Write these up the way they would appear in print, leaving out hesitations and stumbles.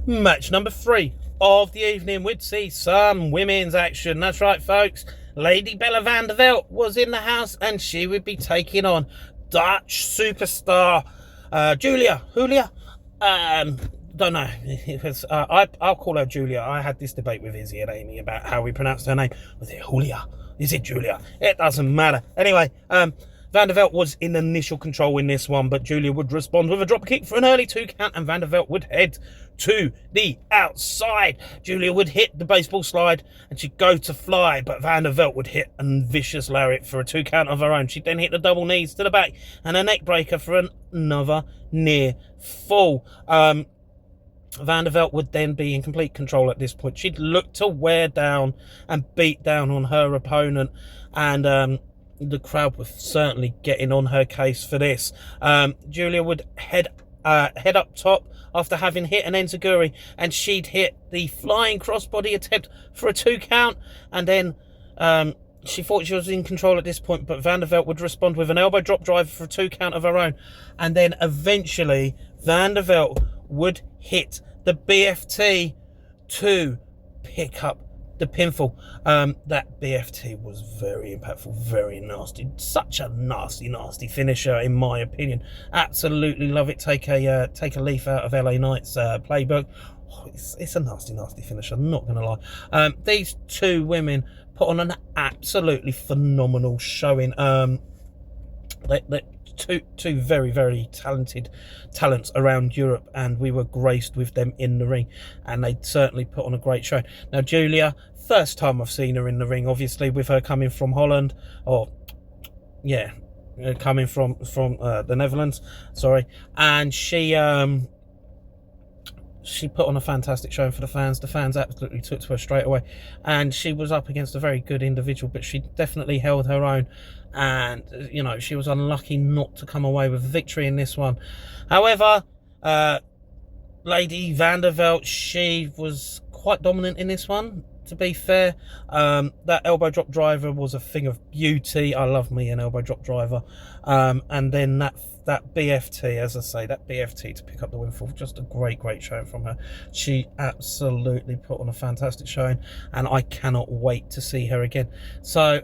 Match number 3 of the evening. We'd see some women's action. That's right, folks. Lady Bella van der Velt was in the house, and she would be taking on Dutch superstar Julia. Don't know. I'll call her Julia. I had this debate with Izzy and Amy about how we pronounced her name. Was it Julia? Is it Julia? It doesn't matter. Anyway, Van der Velt was in initial control in this one, but Julia would respond with a drop kick for an early 2 count, and Van der Velt would head to the outside. Julia would hit the baseball slide, and she'd go to fly, but Van der Velt would hit a vicious lariat for a 2 count of her own. She'd then hit the double knees to the back and a neck breaker for another near fall. Van der Velt would then be in complete control at this point. She'd look to wear down and beat down on her opponent, and the crowd was certainly getting on her case for this. Julia would head up top after having hit an enziguri, and she'd hit the flying crossbody attempt for a 2 count, and then she thought she was in control at this point, but Van der Velt would respond with an elbow drop driver for a 2 count of her own, and then eventually Van der Velt would hit the BFT to pick up the pinfall. That BFT was very impactful, very nasty. Such a nasty finisher, in my opinion. Absolutely love it. Take a leaf out of LA Knight's playbook. Oh, it's a nasty finisher, I'm not gonna lie. These two women put on an absolutely phenomenal showing. Two very talented talents around Europe, and we were graced with them in the ring, and they certainly put on a great show. Now Julia, first time I've seen her in the ring, obviously, with her coming from Holland, or yeah, coming from the Netherlands, sorry, and she put on a fantastic showing for the fans. The fans absolutely took to her straight away, and she was up against a very good individual, but she definitely held her own, and you know, she was unlucky not to come away with a victory in this one. However, Lady Van der Velt, she was quite dominant in this one, to be fair. That elbow drop driver was a thing of beauty. I love me an elbow drop driver. And then that BFT, as I say, that BFT to pick up the win for just a great showing from her. She absolutely put on a fantastic showing, and I cannot wait to see her again. So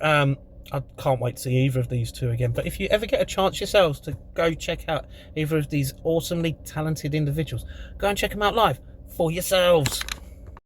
I can't wait to see either of these two again. But if you ever get a chance yourselves to go check out either of these awesomely talented individuals, go and check them out live for yourselves.